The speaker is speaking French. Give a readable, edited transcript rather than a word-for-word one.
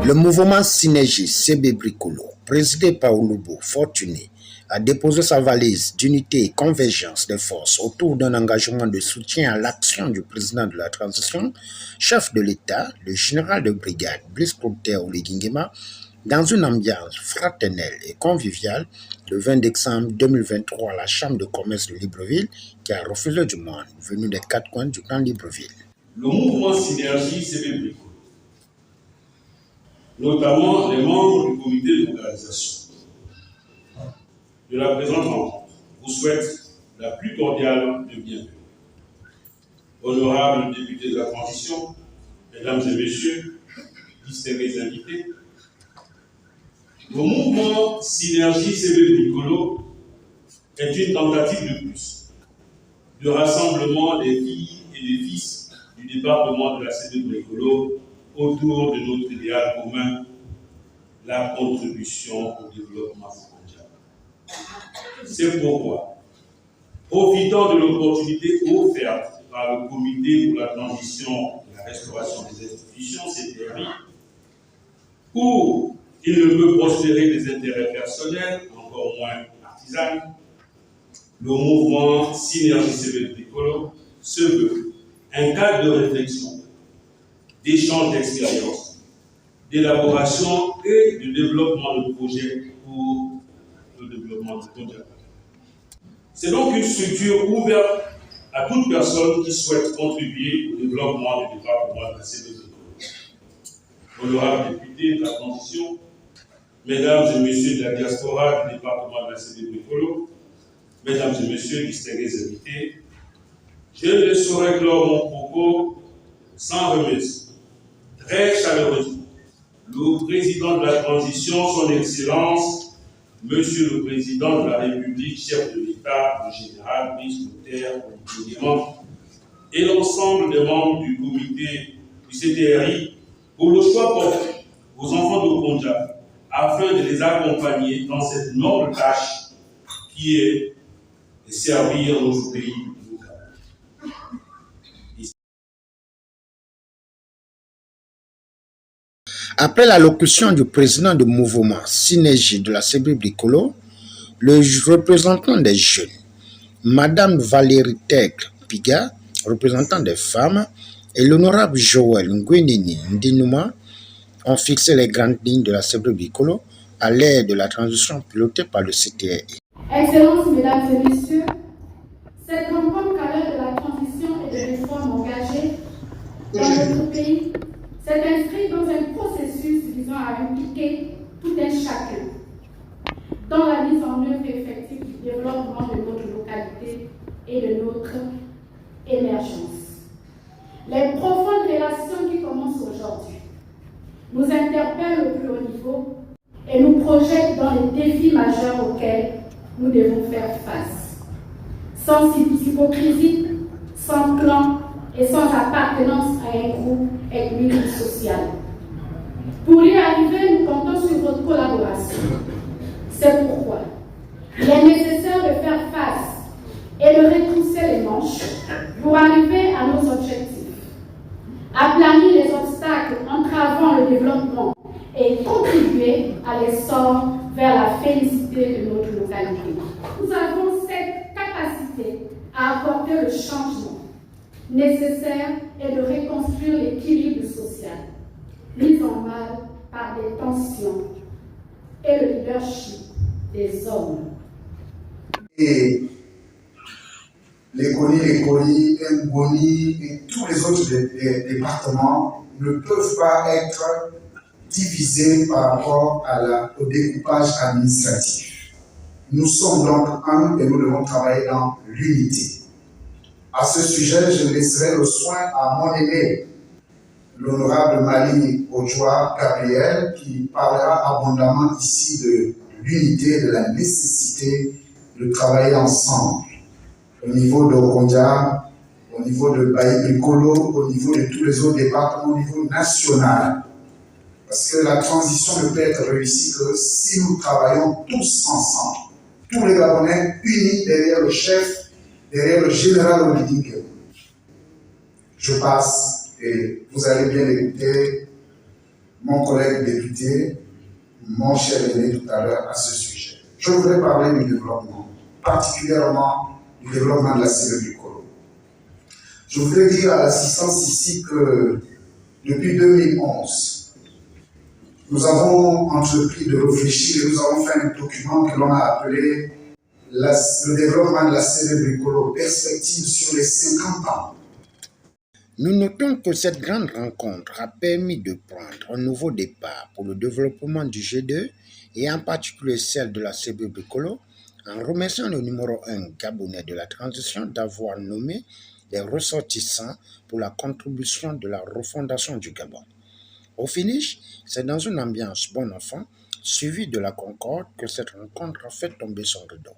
Le mouvement Synergie CB Bricolo, présidé par Olubo Fortuné, a déposé sa valise d'unité et convergence des forces autour d'un engagement de soutien à l'action du président de la transition, chef de l'État, le général de brigade Blaise Clotaire Oligui-Nguema, dans une ambiance fraternelle et conviviale le 20 décembre 2023 à la Chambre de commerce de Libreville, qui a refusé du monde venu des quatre coins du Grand Libreville. Le mouvement Synergie CB Bricolo, notamment les membres du comité d'organisation de la présente rencontre, vous souhaite la plus cordiale de bienvenue. Honorables députés de la transition, mesdames et messieurs, distingués invités, le mouvement Synergie CB Bricolo est une tentative de plus de rassemblement des filles et des fils du département de la CB Bricolo autour de notre idéal commun, la contribution au développement mondial. C'est pourquoi, profitant de l'opportunité offerte par le Comité pour la transition et la restauration des institutions, CTRI, où il ne peut prospérer des intérêts personnels, encore moins artisans, le mouvement Synergie CB Bricolo se veut un cadre de réflexion, d'échange d'expériences, d'élaboration et de développement de projets pour le développement mondial. C'est donc une structure ouverte à toute personne qui souhaite contribuer au développement du département de la CB Bricolo. Honorables députés de la transition, mesdames et messieurs de la diaspora du département de la CB Bricolo, mesdames et messieurs distingués invités, je ne saurais clore mon propos sans remercier très chaleureusement le président de la transition, son Excellence, Monsieur le Président de la République, chef de l'État, le général Blaise Clotaire Oligui-Nguema, et l'ensemble des membres du comité du CTRI pour le choix porté aux enfants de Kondia afin de les accompagner dans cette noble tâche qui est de servir notre pays. Après l'allocution du président du mouvement Synergie de la CB Bricolo, le représentant des jeunes, Madame Valérie Tègre-Piga, représentant des femmes, et l'honorable Joël Ngwenini Ndinouma ont fixé les grandes lignes de la CB Bricolo à l'ère de la transition pilotée par le CTRI. Excellences, mesdames et messieurs, cette rencontre à l'heure de la transition et des réformes engagées dans notre pays s'est inscrite dans un processus visant à impliquer tout un chacun dans la mise en œuvre effective du développement de notre localité et de notre émergence. Les profondes relations qui commencent aujourd'hui nous interpellent au plus haut niveau et nous projettent dans les défis majeurs auxquels nous devons faire face. Sans hypocrisie, sans clan et sans appartenance à un groupe ethnique ou social. Pour y arriver, nous comptons sur votre collaboration. C'est pourquoi il est nécessaire de faire face et de retrousser les manches pour arriver à nos objectifs. Aplanir les obstacles entravant le développement et contribuer à l'essor vers la félicité de notre localité. Nous avons cette capacité à apporter le changement nécessaire et de reconstruire l'équilibre social, mis en mal par des tensions et le leadership des hommes. Et les Koni, Ngoni et tous les autres départements ne peuvent pas être divisés par rapport au découpage administratif. Nous sommes donc un et nous devons travailler dans l'unité. À ce sujet, je laisserai le soin à mon aîné, l'honorable Mali Ojoa Gabriel, qui parlera abondamment ici de l'unité, de la nécessité de travailler ensemble au niveau de Kondia, au niveau de Baye Bricolo, au niveau de tous les autres départements, au niveau national. Parce que la transition ne peut être réussie que si nous travaillons tous ensemble. Tous les Gabonais unis derrière le chef, derrière le général Oligui-Nguema. Je passe et vous allez bien écouter mon collègue député, mon cher aîné tout à l'heure à ce sujet. Je voudrais parler du développement, particulièrement du développement de la cellule du Colo. Je voudrais dire à l'assistance ici que depuis 2011, nous avons entrepris de réfléchir et nous avons fait un document que l'on a appelé le développement de la cellule du Colo, perspective sur les 50 ans. Nous notons que cette grande rencontre a permis de prendre un nouveau départ pour le développement du G2 et en particulier celle de la cellule Bricolo, en remerciant le numéro 1 gabonais de la transition d'avoir nommé des ressortissants pour la contribution de la refondation du Gabon. Au finish, c'est dans une ambiance bon enfant, suivie de la concorde, que cette rencontre a fait tomber son rideau.